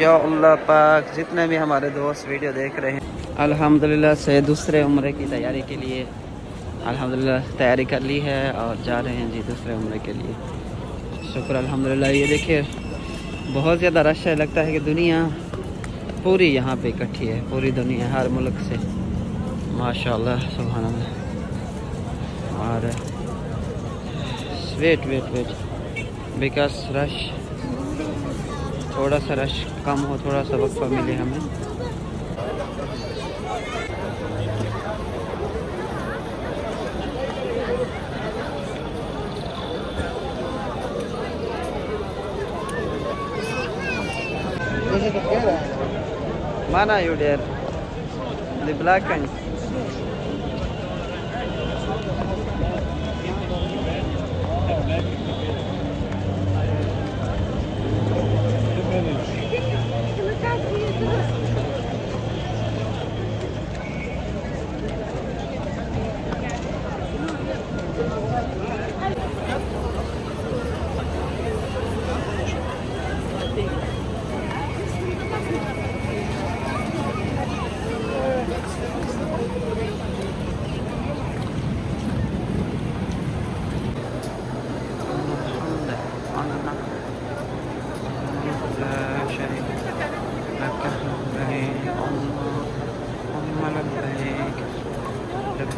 या अल्लाह पाक जितने भी हमारे दोस्त वीडियो देख रहे हैं अल्हम्दुलिल्लाह से दूसरे उम्रे की तैयारी के लिए अल्हम्दुलिल्लाह तैयारी कर ली है और जा रहे हैं जी दूसरे उम्रे के लिए। शुक्र अल्हम्दुलिल्लाह। ये देखिए बहुत ज़्यादा रश है, लगता है कि दुनिया पूरी यहाँ पे इकट्ठी है, पूरी दुनिया हर मुल्क से माशाअल्लाह सुभान अल्लाह। और wait wait wait because rush, थोड़ा सा रश कम हो, थोड़ा सा वक्फा मिले हमें। Mana you there? The black one.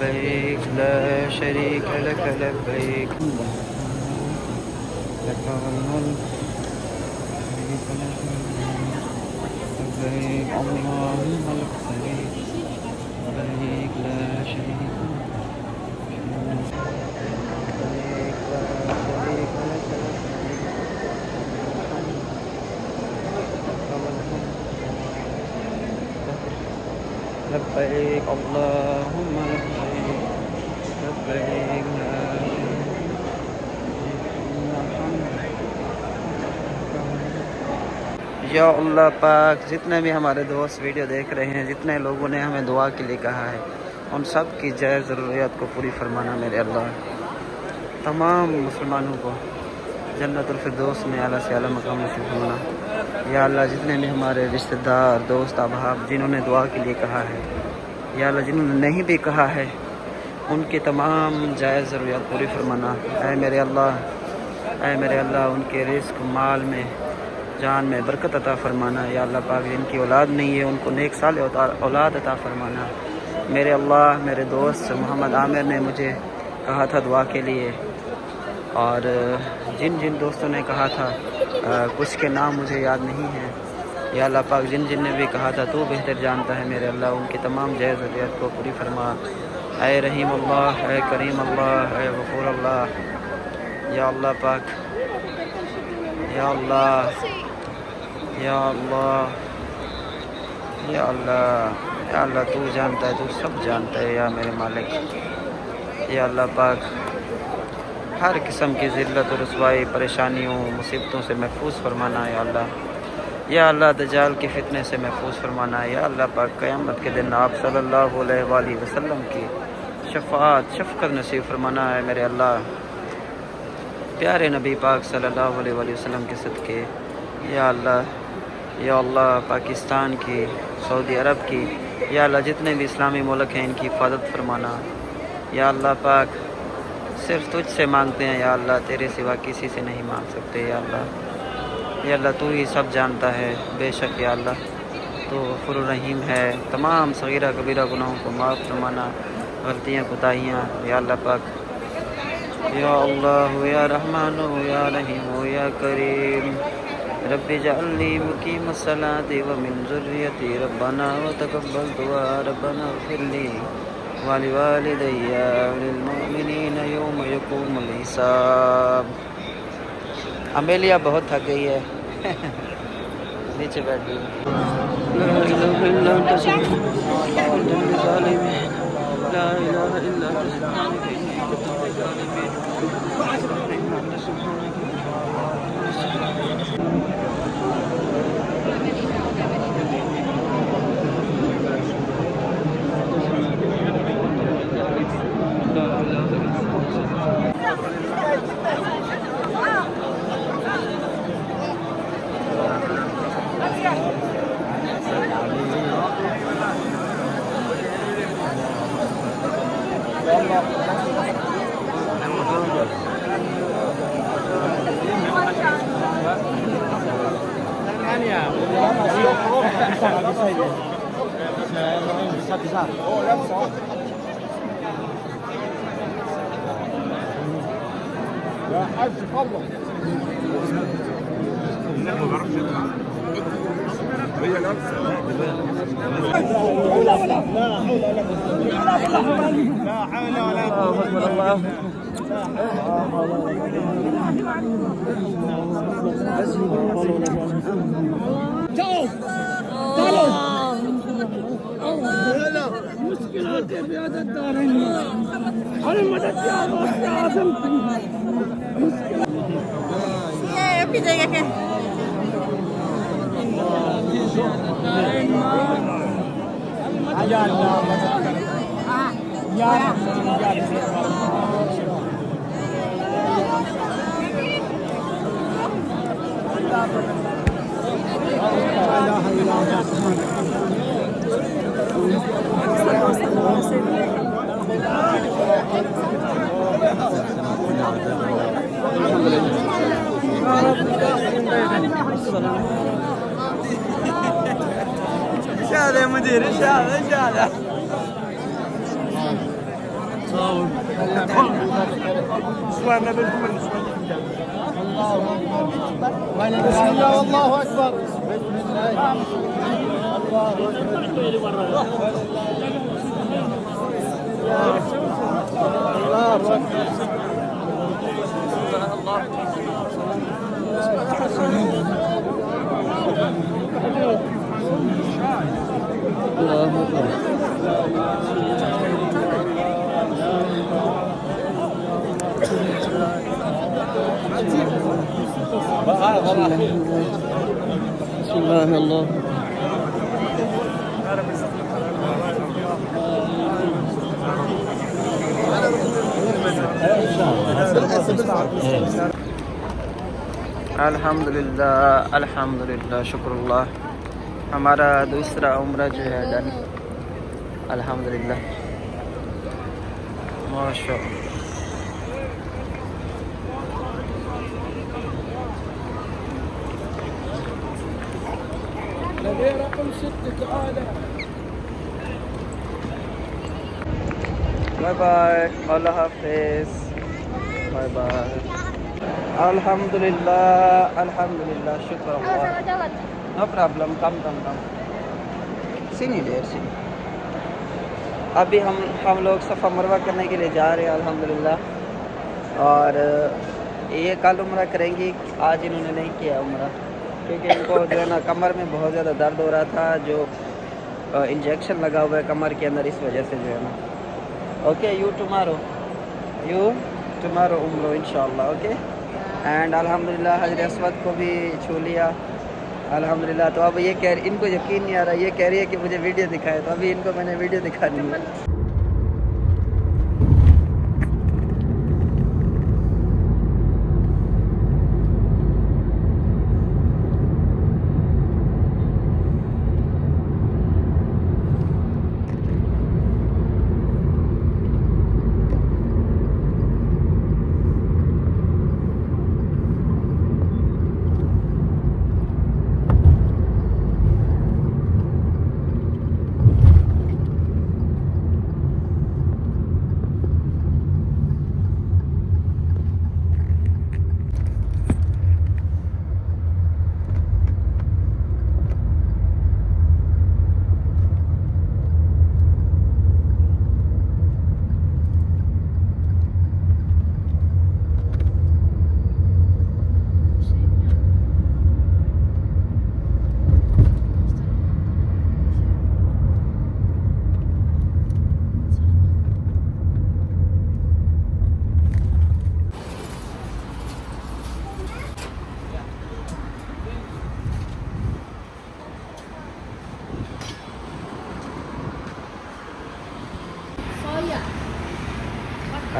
لبيك لا شريك لك لبيك لك الملك لبيك اللهم لبيك لبيك لا شريك لبيك اللهم لبيك لبيك لا या अल्लाह पाक जितने भी हमारे दोस्त वीडियो देख रहे हैं, जितने लोगों ने हमें दुआ के लिए कहा है, उन सब की जायज़ ज़रूरियात को पूरी फरमाना मेरे अल्लाह। तमाम मुसलमानों को जन्नतुल फिरदौस में आला से आला मकाम नसीब फरमाना। या अल्लाह जितने भी हमारे रिश्तेदार दोस्त अहबाब जिन्होंने दुआ के लिए कहा है, या अल्लाह जिन्होंने नहीं भी कहा है, उनकी तमाम जायज़ ज़रूरियात पूरी फरमाना। ऐ मेरे अल्लाह उनके रिस्क माल में जान में बरकत अता फरमाना। या अल्लाह पाक जिनकी औलाद नहीं है उनको नेक साल औलाद अता फरमाना। मेरे अल्लाह मेरे दोस्त मोहम्मद आमिर ने मुझे कहा था दुआ के लिए, और जिन जिन दोस्तों ने कहा था कुछ के नाम मुझे याद नहीं है। या अल्लाह पाक जिन जिन ने भी कहा था तू बेहतर जानता है मेरे अल्लाह, उनकी तमाम जायज़ ज़रूरियात को पूरी फरमा। ऐ रहीम अल्लाह, ऐ करीम अल्लाह, ऐ गफूर अल्लाह। या अल्लाह पाक, या अल्लाह, या अल्लाह, या अल्लाह, या अल्लाह तू जानता है, तू सब जानता है या मेरे मालिक। या अल्लाह पाक हर किस्म की ज़िल्लत और रुसवाई परेशानियों मुसीबतों से महफूज फरमाना। या अल्लाह, या अल्लाह दज्जाल के फितने से महफूज फरमाना। या अल्लाह पाक क़यामत के दिन आप सल्लल्लाहु अलैहि वसल्लम की शफ़ाअत शफ़क़त नसीब फरमाना है मेरे अल्लाह। प्यारे नबी पाक सल्लल्लाहु अलैहि वसल्लम के सदक़े या अल्लाह, या अल्लाह पाकिस्तान की, सऊदी अरब की, या अल्लाह जितने भी इस्लामी मुल्क हैं इनकी हिफाजत फरमाना। या अल्लाह पाक सिर्फ तुझ से मांगते हैं या अल्लाह, तेरे सिवा किसी से नहीं मांग सकते। या अल्लाह, या अल्लाह तू ही सब जानता है बेशक। या अल्लाह तो गफूर रहीम है, तमाम सगीरा कबीरा गुनाहों को माफ़ फरमाना, गलतियाँ कोताहियाँ। या अल्लाह पाक, या अल्लाह या रहमान या रहीम या करीम रब्बि जअलनी मुकीमस सलाति व मिन ज़ुर्रियती रब्बना व तक़ब्बल दुआ रब्बना इग़फ़िरली व लिवालिदैया व लिलमुमिनीना यौम यक़ूमुल हिसाब। अमेलिया बहुत थक गई है नीचे बैठ गई। ला इलाहा इल्ला अंता ला इलाहा इल्ला رشاد يا مدير، رشاد رشاد. بسم الله والله اكبر. بسم الله الله اكبر. بسم الله الله. अल्हम्दुलिल्लाह अल्हम्दुलिल्लाह शुक्रुल्लाह। हमारा दूसरा उम्रा जो है डन अल्हम्दुलिल्लाह माशाअल्लाह। رقم 6 تعالى. बाय बाय, अल्लाह हाफिज, बाय बाय। अल्हम्दुलिल्लाह अल्हम्दुलिल्लाह शुक्र अल्लाह। नो प्रॉब्लम, कम कम कम सीनी देर सी। अभी हम लोग सफ़ा मरवा करने के लिए जा रहे हैं अल्हम्दुलिल्लाह। और ये कल उम्रा करेंगी, आज इन्होंने नहीं किया उम्रा क्योंकि इनको जो है ना कमर में बहुत ज़्यादा दर्द हो रहा था, जो इंजेक्शन लगा हुआ है कमर के अंदर, इस वजह से जो है ना। ओके, यू टुमारो उम्रो इंशाल्लाह। ओके एंड अल्हम्दुलिल्लाह हजर अस्वद को भी छू लिया अल्हम्दुलिल्लाह। तो अब ये इनको यकीन नहीं आ रहा, ये कह रही है कि मुझे वीडियो दिखाए, तो अभी इनको मैंने वीडियो दिखानी है।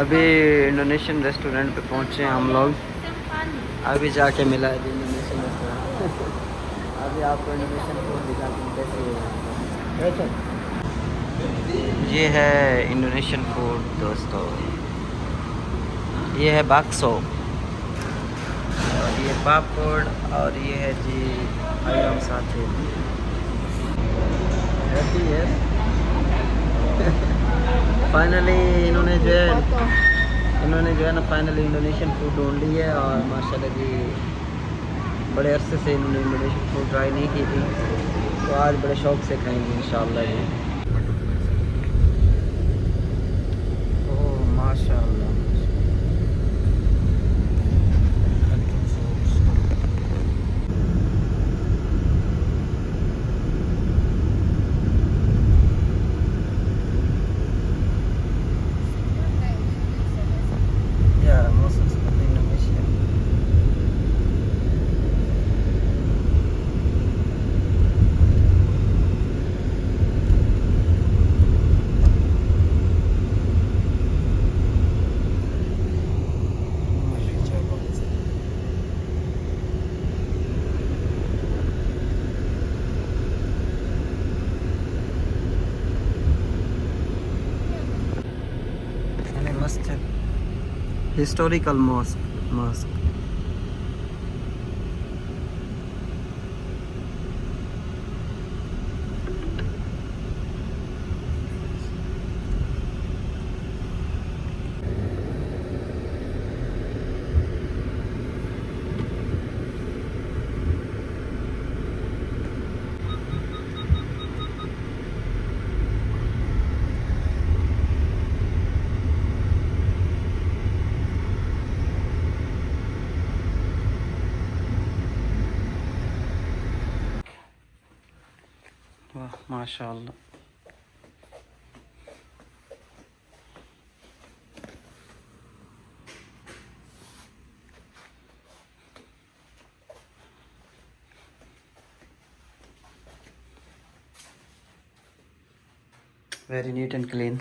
अभी इंडोनेशियन रेस्टोरेंट पे पहुँचे हम लोग। अभी जाके मिला है इंडोनेशियन रेस्टोरेंट। अभी आपको इंडोनेशियन फूड दिखाते हैं कैसे है। कैसे? ये है इंडोनेशियन फूड दोस्तों, ये है बाक्सो और ये पापड़ और ये है जी ayam साथे हैप्पी है। फाइनली इन्होंने जो है ना फाइनली इंडोनेशियन फूड ढूंढ ली है और माशाल्लाह जी बड़े अरसे से इन्होंने इंडोनेशियन फूड ट्राई नहीं की थी, तो आज बड़े शौक से खाएंगे इंशाल्लाह जी। ओह माशाल्लाह, ya maksud seperti Indonesia. Ini masjid, historical mosque. वाह माशाल्लाह, very neat and clean.